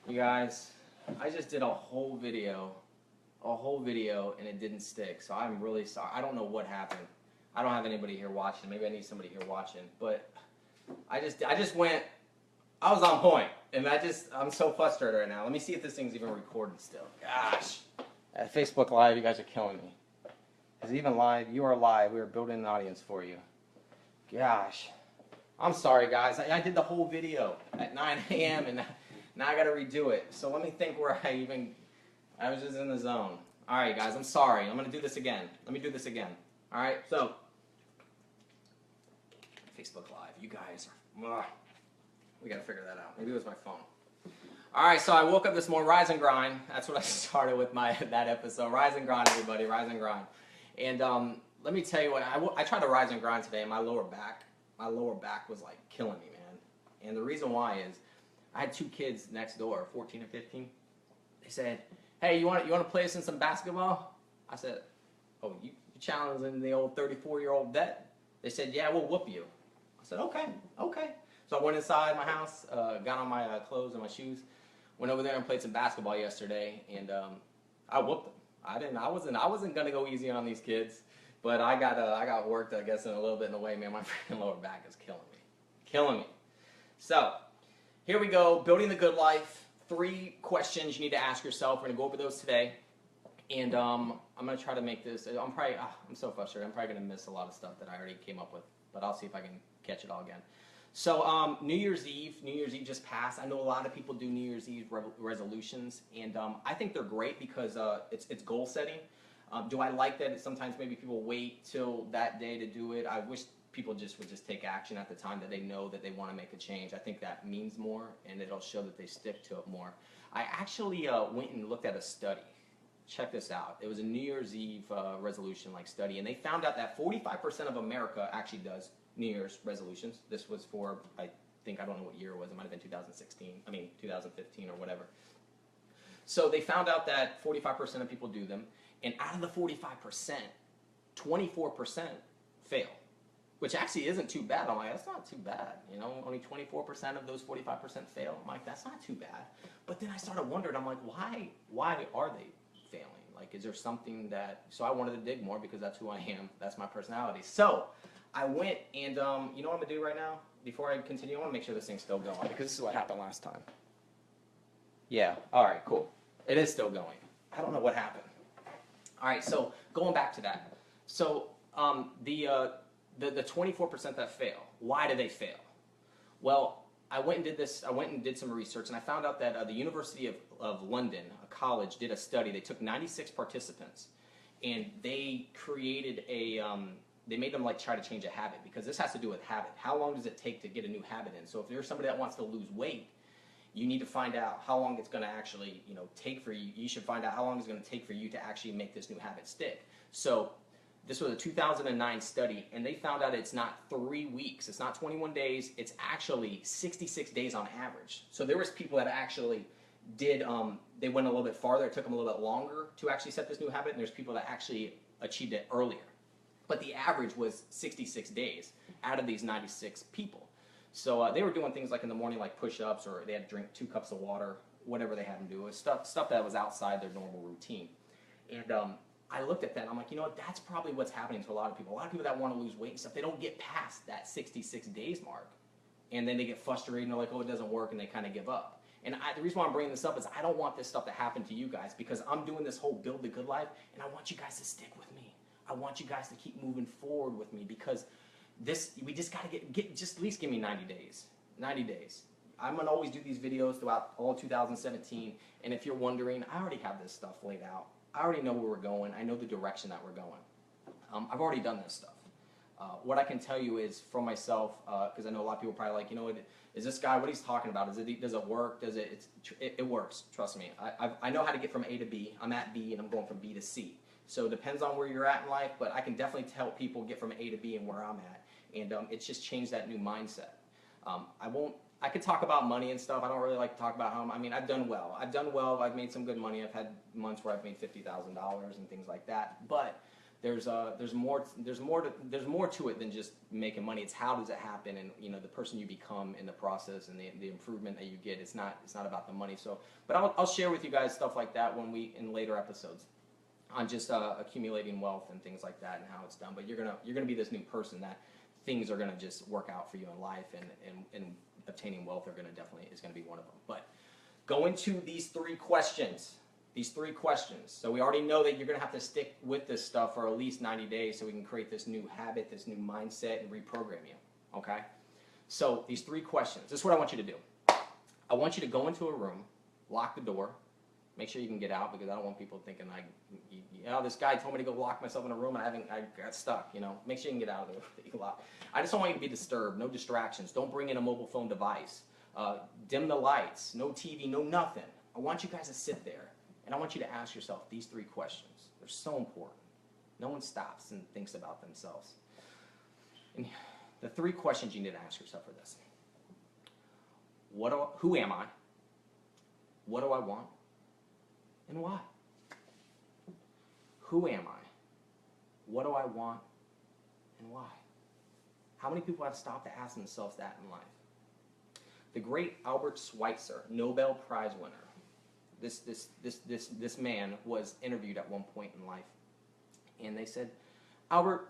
You guys, I just did a whole video, and it didn't stick. So I'm really sorry. I don't know what happened. I don't have anybody here watching. Maybe I need somebody here watching. But I just went. I was on point, and I'm so frustrated right now. Let me see if this thing's even recording still. Gosh, at Facebook Live, you guys are killing me. Is it even live? You are live. We are building an audience for you. Gosh, I'm sorry, guys. I did the whole video at 9 a.m. and now I got to redo it. So let me think where I was just in the zone. All right, guys, I'm sorry. I'm going to do this again. Let me do this again. All right, so Facebook Live, you guys are, we got to figure that out. Maybe it was my phone. All right, so I woke up this morning, rise and grind. That's what I started with that episode. Rise and grind, everybody, rise and grind. And let me tell you what, I tried to rise and grind today, and my lower back was like killing me, man. And the reason why is I had two kids next door, 14 and 15. They said, "Hey, you want to play us in some basketball?" I said, "Oh, you challenging the old 34-year-old vet?" They said, "Yeah, we'll whoop you." I said, "Okay." So I went inside my house, got on my clothes and my shoes, went over there and played some basketball yesterday, and I whooped them. I wasn't gonna go easy on these kids, but I got worked, I guess, in a little bit in the way. Man, my freaking lower back is killing me. So here we go, building the good life. 3 questions you need to ask yourself. We're gonna go over those today, and I'm gonna try to make this. I'm so frustrated. I'm probably gonna miss a lot of stuff that I already came up with, but I'll see if I can catch it all again. So New Year's Eve just passed. I know a lot of people do New Year's Eve resolutions, and I think they're great because it's goal setting. Do I like that sometimes maybe people wait till that day to do it? I wish people would just take action at the time that they know that they want to make a change. I think that means more, and it'll show that they stick to it more. I actually went and looked at a study. Check this out. It was a New Year's Eve resolution study, and they found out that 45% of America actually does New Year's resolutions. This was for, I don't know what year it was. It might have been 2015 or whatever. So they found out that 45% of people do them, and out of the 45%, 24% fail, which actually isn't too bad. I'm like, that's not too bad. Only 24% of those 45% fail. I'm like, that's not too bad. But then I started wondering, I'm like, why are they failing? Is there something so I wanted to dig more because that's who I am. That's my personality. So I went and, you know what I'm going to do right now? Before I continue, I want to make sure this thing's still going because this is what happened last time. Yeah, all right, cool. It is still going. I don't know what happened. All right, so going back to that. So the 24% that fail, why do they fail? Well, I went and did some research, and I found out that the University of London, a college, did a study. They took 96 participants, and they created they made them try to change a habit, because this has to do with habit. How long does it take to get a new habit in? So if you're somebody that wants to lose weight, you need to find out how long it's going to actually take for you. You should find out how long it's going to take for you to actually make this new habit stick. So this was a 2009 study, and they found out it's not 3 weeks, it's not 21 days, it's actually 66 days on average. So there was people that actually did, they went a little bit farther, it took them a little bit longer to actually set this new habit, and there's people that actually achieved it earlier. But the average was 66 days out of these 96 people. So they were doing things in the morning, push-ups, or they had to drink 2 cups of water, whatever they had them do. It was stuff that was outside their normal routine. And I looked at that and I'm like, you know what, that's probably what's happening to a lot of people. A lot of people that want to lose weight and stuff, they don't get past that 66 days mark. And then they get frustrated and they're like, oh, it doesn't work, and they kind of give up. And the reason why I'm bringing this up is I don't want this stuff to happen to you guys, because I'm doing this whole build the good life, and I want you guys to stick with me. I want you guys to keep moving forward with me, because we just got to just at least give me 90 days. 90 days. I'm going to always do these videos throughout all 2017, and if you're wondering, I already have this stuff laid out. I already know where we're going. I know the direction that we're going. I've already done this stuff. What I can tell you is from myself, because I know a lot of people are probably like, is this guy, what he's talking about, does it work? It works, trust me. I know how to get from A to B. I'm at B and I'm going from B to C. So it depends on where you're at in life, but I can definitely help people get from A to B and where I'm at. And it's just changed that new mindset. I could talk about money and stuff. I don't really like to talk about how, I've done well. I've made some good money. I've had months where I've made $50,000 and things like that. But there's more to it than just making money. It's how does it happen, and the person you become in the process, and the improvement that you get. It's not about the money. So, but I'll share with you guys stuff like that in later episodes on just accumulating wealth and things like that and how it's done. But you're gonna be this new person that things are gonna just work out for you in life, and obtaining wealth is gonna be one of them. But going to these 3 questions. These 3 questions. So we already know that you're going to have to stick with this stuff for at least 90 days so we can create this new habit, this new mindset, and reprogram you. Okay? So these 3 questions. This is what I want you to do. I want you to go into a room, lock the door, make sure you can get out, because I don't want people thinking, this guy told me to go lock myself in a room and I got stuck. Make sure you can get out of there. I just don't want you to be disturbed. No distractions. Don't bring in a mobile phone device. Dim the lights. No TV. No nothing. I want you guys to sit there. And I want you to ask yourself these 3 questions. They're so important. No one stops and thinks about themselves. And the 3 questions you need to ask yourself are this. Who am I? What do I want? And why? Who am I? What do I want? And why? How many people have stopped to ask themselves that in life? The great Albert Schweitzer, Nobel Prize winner, this man was interviewed at one point in life, and they said, Albert,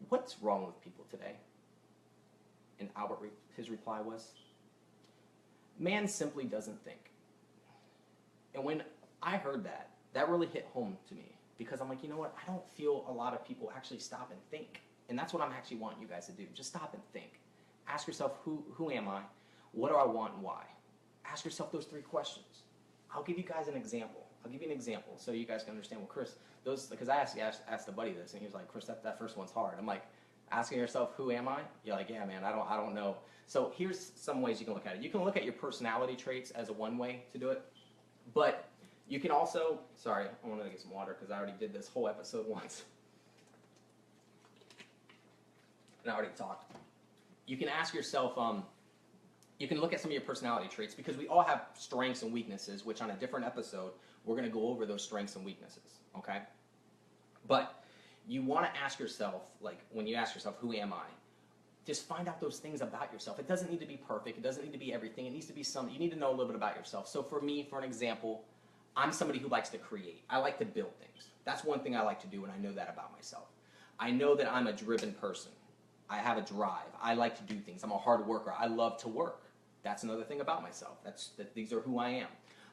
what's wrong with people today? And his reply was, man simply doesn't think. And when I heard that, that really hit home to me, because I'm like, you know what? I don't feel a lot of people actually stop and think. And that's what I'm actually wanting you guys to do. Just stop and think. Ask yourself, who am I? What do I want and why? Ask yourself those 3 questions. I'll give you guys an example. So you guys can understand. Well, Chris, because I asked the buddy this, and he was like, Chris, that first one's hard. I'm like, asking yourself, who am I? You're like, yeah, man, I don't know. So here's some ways you can look at it. You can look at your personality traits as one way to do it, but you can also, sorry, I wanted to get some water because I already did this whole episode once. And I already talked. You can ask yourself, you can look at some of your personality traits, because we all have strengths and weaknesses, which on a different episode, we're going to go over those strengths and weaknesses, okay? But you want to ask yourself, like when you ask yourself, who am I? Just find out those things about yourself. It doesn't need to be perfect. It doesn't need to be everything. It needs to be you need to know a little bit about yourself. So for me, for an example, I'm somebody who likes to create. I like to build things. That's one thing I like to do, and I know that about myself. I know that I'm a driven person. I have a drive. I like to do things. I'm a hard worker. I love to work. That's another thing about myself. These are who I am.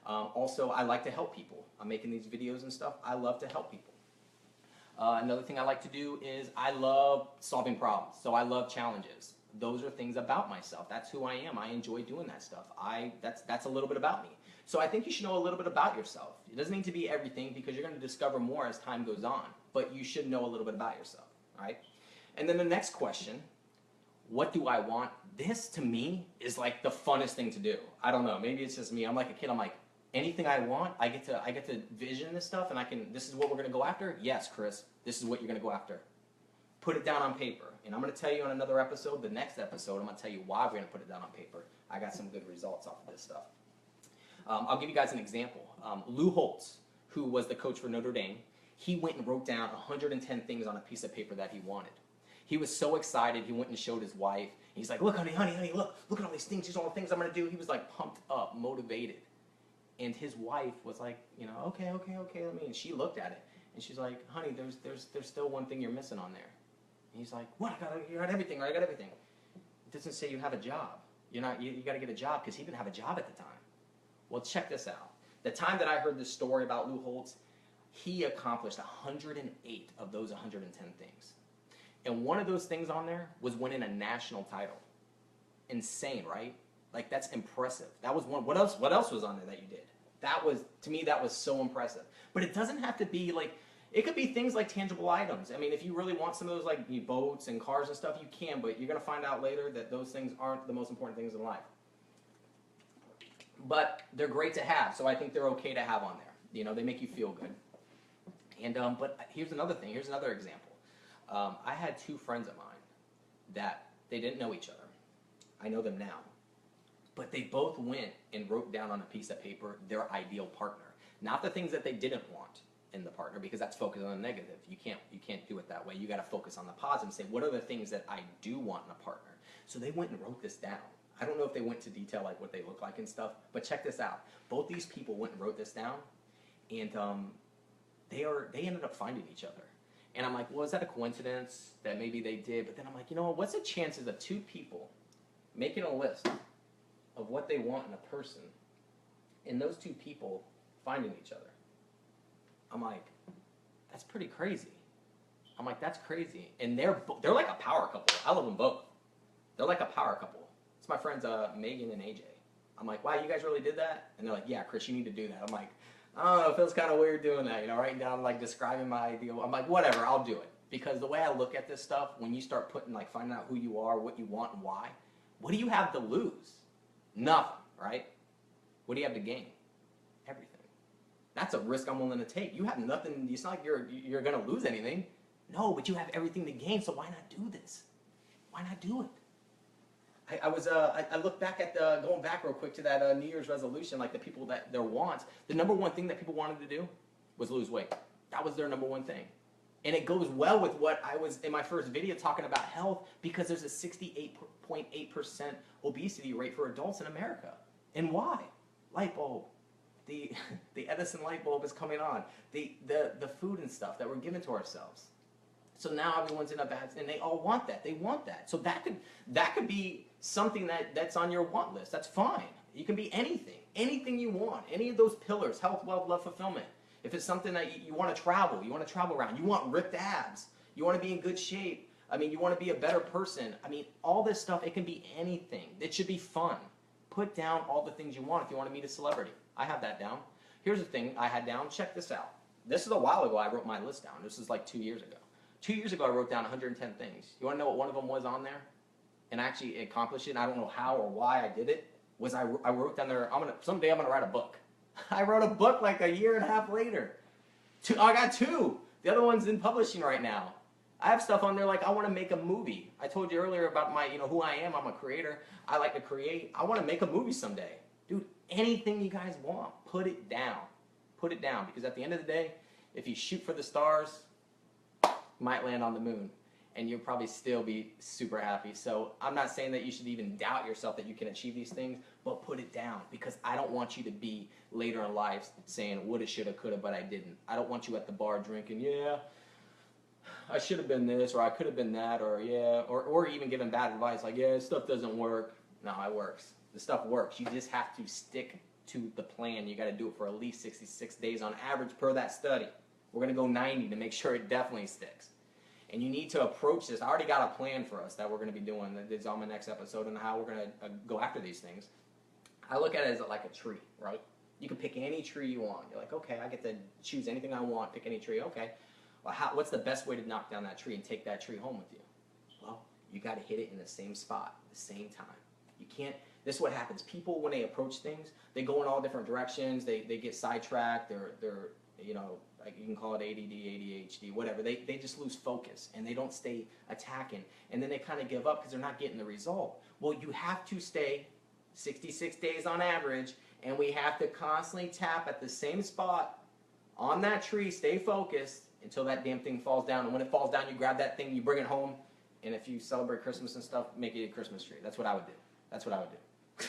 Also, I like to help people. I'm making these videos and stuff. I love to help people. Another thing I like to do is I love solving problems. So I love challenges. Those are things about myself. That's who I am. I enjoy doing that stuff. That's a little bit about me. So I think you should know a little bit about yourself. It doesn't need to be everything, because you're going to discover more as time goes on. But you should know a little bit about yourself, all right? And then the next question, what do I want? This, to me, is like the funnest thing to do. I don't know. Maybe it's just me. I'm like a kid. I'm like, anything I want, I get to vision this stuff, and this is what we're going to go after? Yes, Chris, this is what you're going to go after. Put it down on paper. And I'm going to tell you on another episode, the next episode, I'm going to tell you why we're going to put it down on paper. I got some good results off of this stuff. I'll give you guys an example. Lou Holtz, who was the coach for Notre Dame, he went and wrote down 110 things on a piece of paper that he wanted. He was so excited, he went and showed his wife. He's like, look, honey, look at all these things. These are all the things I'm going to do. He was like pumped up, motivated. And his wife was like, okay, and she looked at it, and she's like, honey, there's still one thing you're missing on there. And he's like, what? You got everything, right? I got everything. It doesn't say you have a job. You got to get a job, because he didn't have a job at the time. Well, check this out. The time that I heard this story about Lou Holtz, he accomplished 108 of those 110 things. And one of those things on there was winning a national title. Insane, right? Like, that's impressive. That was one. What else was on there that you did? To me, that was so impressive. But it doesn't have to be like, it could be things like tangible items. I mean, if you really want some of those, like boats and cars and stuff, you can, but you're going to find out later that those things aren't the most important things in life. But they're great to have, so I think they're okay to have on there. They make you feel good. And but here's another thing. Here's another example. I had 2 friends of mine that they didn't know each other. I know them now. But they both went and wrote down on a piece of paper their ideal partner. Not the things that they didn't want, in the partner, because that's focused on the negative. You can't do it that way. You got to focus on the positive and say, what are the things that I do want in a partner? So they went and wrote this down. I don't know if they went to detail like what they look like and stuff, but check this out. Both these people went and wrote this down, and they ended up finding each other. And I'm like, well, is that a coincidence that maybe they did? But then I'm like, you know what? What's the chances of two people making a list of what they want in a person, and those two people finding each other? I'm like, that's pretty crazy. I'm like, that's crazy. And they're like a power couple. I love them both. They're like a power couple. It's my friends Megan and AJ. I'm like, wow, you guys really did that? And they're like, yeah, Chris, you need to do that. I'm like, I don't know, it feels kind of weird doing that, writing down, like, describing my ideal. I'm like, whatever, I'll do it. Because the way I look at this stuff, when you start putting, like, finding out who you are, what you want, and why, what do you have to lose? Nothing, right? What do you have to gain? Everything. That's a risk I'm willing to take. You have nothing. It's not like you're going to lose anything. No, but you have everything to gain, so why not do this? Why not do it? I look back at going back real quick to that New Year's resolution, like the people that their wants. The number one thing that people wanted to do was lose weight. That was their number one thing. And it goes well with what I was in my first video talking about health, because there's a 68.8% obesity rate for adults in America. And why? Light bulb. The Edison light bulb is coming on. The food and stuff that we're giving to ourselves. So now everyone's in a bad, and they all want that. They want that. So that could be something that's on your want list. That's fine. You can be anything you want. Any of those pillars: health, wealth, love, fulfillment. If it's something that you want to travel around. You want ripped abs. You want to be in good shape. I mean, you want to be a better person. I mean, all this stuff. It can be anything. It should be fun. Put down all the things you want if you want to meet a celebrity. I have that down. Here's the thing I had down. Check this out. This is a while ago. I wrote my list down. This is like 2 years ago. 2 years ago, I wrote down 110 things. You want to know what one of them was on there? And I actually accomplished it, and I don't know how or why I did it, was I wrote down there, someday I'm going to write a book. I wrote a book like a year and a half later. I got 2. The other one's in publishing right now. I have stuff on there like I want to make a movie. I told you earlier about my, who I am. I'm a creator. I like to create. I want to make a movie someday. Dude, anything you guys want, put it down. Put it down, because at the end of the day, if you shoot for the stars, might land on the moon, and you'll probably still be super happy. So I'm not saying that you should even doubt yourself that you can achieve these things, but put it down, because I don't want you to be later in life saying woulda, shoulda, coulda, but I didn't. I don't want you at the bar drinking, yeah, I should have been this, or I could have been that, or yeah, or even giving bad advice like, yeah, this stuff doesn't work. No, it works. The stuff works. You just have to stick to the plan. You got to do it for at least 66 days on average per that study. We're going to go 90 to make sure it definitely sticks. And you need to approach this. I already got a plan for us that we're going to be doing. It's on my next episode on how we're going to go after these things. I look at it as like a tree, right? You can pick any tree you want. You're like, okay, I get to choose anything I want, pick any tree. Okay, well, what's the best way to knock down that tree and take that tree home with you? Well, you got to hit it in the same spot, the same time. You can't. This is what happens. People, when they approach things, they go in all different directions. They get sidetracked. They're like you can call it ADD, ADHD, whatever. They just lose focus, and they don't stay attacking, and then they kind of give up because they're not getting the result. Well, you have to stay 66 days on average, and we have to constantly tap at the same spot on that tree, stay focused until that damn thing falls down. And when it falls down, you grab that thing, you bring it home, and if you celebrate Christmas and stuff, make it a Christmas tree. That's what I would do. That's what I would do.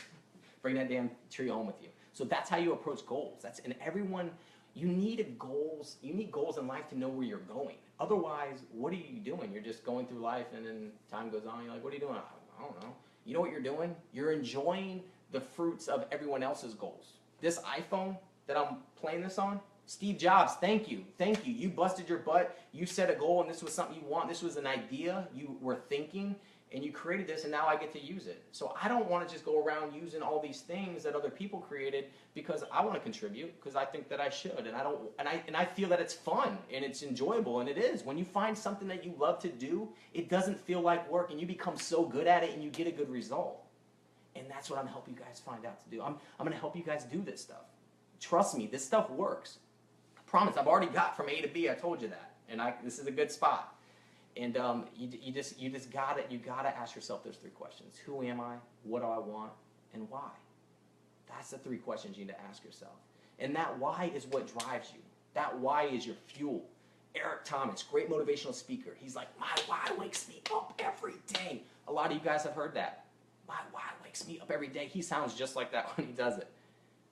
Bring that damn tree home with you. So that's how you approach goals. And everyone, you need goals. You need goals in life to know where you're going. Otherwise, what are you doing? You're just going through life, and then time goes on. You're like, what are you doing? I don't know. You know what you're doing? You're enjoying the fruits of everyone else's goals. This iPhone that I'm playing this on, Steve Jobs, thank you. Thank you. You busted your butt. You set a goal, and this was something you want. This was an idea you were thinking, and you created this, and now I get to use it. So I don't want to just go around using all these things that other people created because I want to contribute, because I think that I should, and I feel that it's fun and it's enjoyable, and it is. When you find something that you love to do, it doesn't feel like work, and you become so good at it, and you get a good result. And that's what I'm helping you guys find out to do. I'm going to help you guys do this stuff. Trust me, this stuff works. I promise. I've already got from A to B. I told you that, and this is a good spot. And you just gotta ask yourself those 3 questions: who am I? What do I want? And why? That's the 3 questions you need to ask yourself. And that why is what drives you. That why is your fuel. Eric Thomas, great motivational speaker. He's like, my why wakes me up every day. A lot of you guys have heard that. My why wakes me up every day. He sounds just like that when he does it.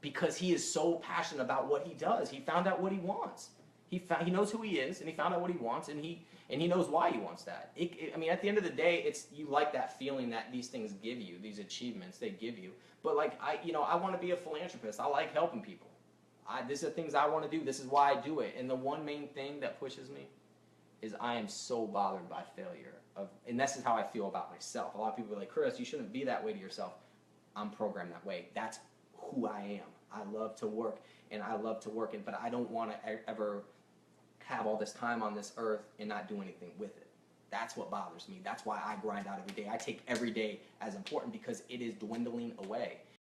Because he is so passionate about what he does. He found out what he wants. He knows who he is, and he found out what he wants, and he knows why he wants that. I mean, at the end of the day, it's you like that feeling that these things give you, these achievements they give you. But like I want to be a philanthropist. I like helping people. These are things I want to do. This is why I do it. And the one main thing that pushes me is I am so bothered by failure. And this is how I feel about myself. A lot of people are like, Chris, you shouldn't be that way to yourself. I'm programmed that way. That's who I am. I love to work, and I love to work, but I don't want to ever have all this time on this earth and not do anything with it. That's what bothers me. That's why I grind out every day. I take every day as important because it is dwindling away.